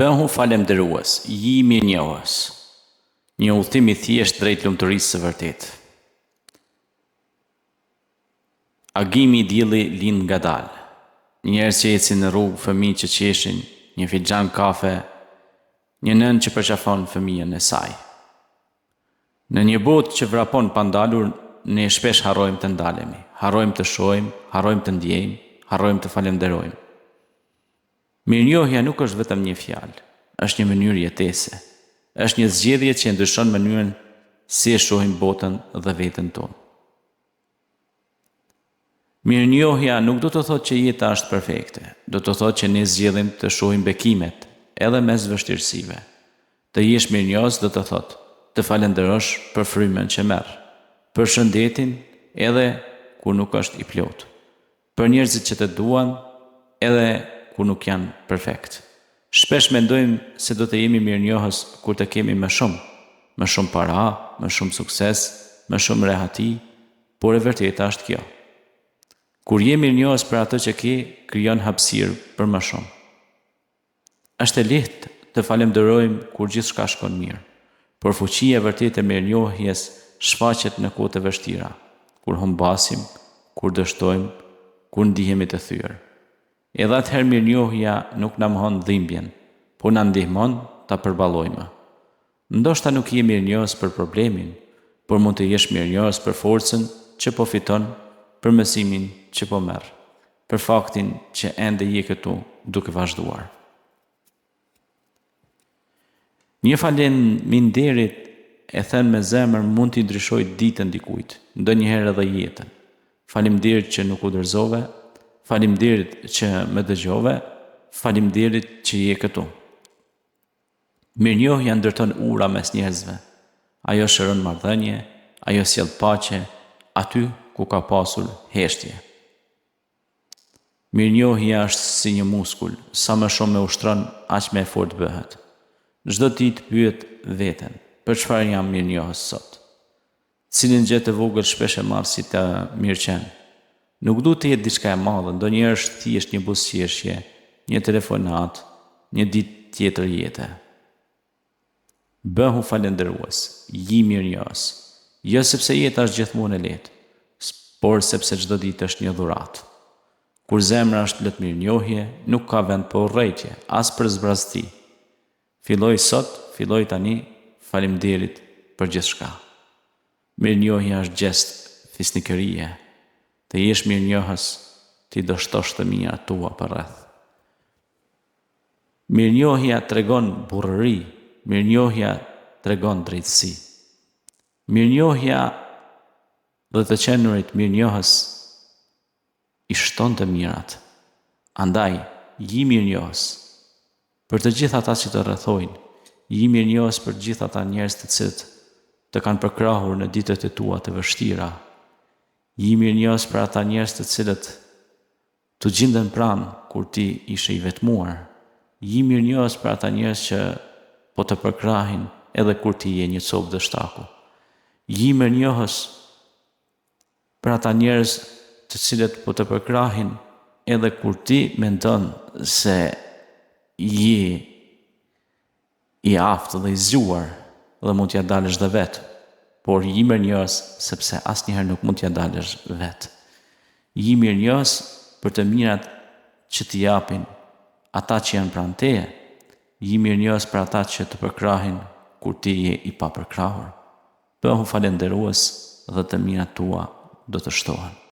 Bëhu falendërues, ji mirënjohës. Një udhëtim I thjesht drejt lumturisë së vërtetë. Agimi I dielli lind ngadalë. Njerëz që ecin në rrugë, fëmijë që qeshin, një fixhan kafe, një nënë që përqafon fëmijën e saj. Në një botë që vrapon pa ndalur, ne shpesh harrojmë të ndalemi, harrojmë të shohim, harrojmë të ndjejmë, harrojmë të falenderojmë. Mirënjohja nuk është vetëm një fjalë, është një mënyrë jetese, është një zgjedhje që ndryshon mënyrën si e shohim botën dhe veten tonë. Mirënjohja nuk do të thotë që jeta është perfekte, do të thotë që ne zgjedhim të shohim bekimet, edhe mes vështirësive. Të jesh mirënjohës do të thotë të falenderosh për frymën që merr, për shëndetin edhe kur nuk është I plot, për njerëzit që të duan edhe kur nuk janë perfekt. Shpesh mendojmë se do të jemi mirënjohës kur të kemi më shumë para, më shumë sukses, më shumë rehati, por e vërteta është kjo. Kur je mirënjohës për atë që ke, krijon hapësirë për më shumë. Është e lehtë të falenderojmë kur gjithçka shkon mirë, por fuqia e vërtetë e mirënjohjes shfaqet në kohët e vështira, kur humbasim, kur dështojmë, kur ndihemi të thyer. Edhe atëherë mirënjohja nuk na mohon dhimbjen, por na ndihmon ta përballojmë. Ndoshta nuk je mirënjohës për problemin, por mund të jesh mirënjohës për forcën që po fiton, për mësimin që po merr, për faktin që ende je këtu duke vazhduar. Një faleminderit e thënë me zemër mund t'i ndryshojë ditën dikujt, ndonjëherë edhe jetën. Faleminderit që nuk u dorëzove, faleminderit që më dëgjove, faleminderit që je këtu. Mirënjohja ndërton ura mes njerëzve. Ajo shëron marrëdhënie, ajo sjell paqe aty ku ka pasur heshtje. Mirënjohja është si një muskull, sa më shumë e ushtron, aq më e fortë bëhet. Çdo ditë pyet veten, për çfarë jam mirënjohës sot? Cilin gjë të vogël shpesh e marr si të mirëqen. Nuk duhet të jetë diçka e madhe, ndonjëherë është thjesht një buzëqeshje, një telefonat, një ditë tjetër jete. Bëhu falendërues, ji mirënjohës, jo sepse jeta është gjithmonë e lehtë, por sepse çdo ditë është një dhuratë. Kur zemra është plot mirënjohje, nuk ka vend për urrëtie, as për zbrazti. Filloj sot, filloj tani, faleminderit për gjithçka. Mirënjohja është gjest fisnikërie. Të jesh mirënjohës, ti do shtosh të mirat tua për rreth. Mirënjohja tregon burrëri, mirënjohja tregon drejtësi. Mirënjohja dhe të qenurit mirënjohës I shton të mirat. Andaj, ji mirënjohës për të gjithë ata që të rrethojnë, ji mirënjohës për gjithë ata njerëz të cilët të kanë përkrahur në ditët e tua të vështira. Ji mirënjohës për ata njerëz të cilët të gjenden pranë kur ti ishe I vetmuar. Ji mirënjohës për ata njerëz që po të përkrahin edhe kur ti je një copë dështaku. Ji mirënjohës për ata njerëz të cilët po të përkrahin edhe kur ti mendon se je I aftë dhe I zgjuar dhe mund t'ja dalësh dhe vetë. Por ji mirënjohës sepse asnjëherë nuk mund t'ja dalësh vetë. Ji mirënjohës për të mirat që t'i japin ata që janë pranë teje. Ji mirënjohës për ata që të përkrahin kur ti je I papërkrahur. Bëhu falendërues dhe të mirat tua do të shtohen.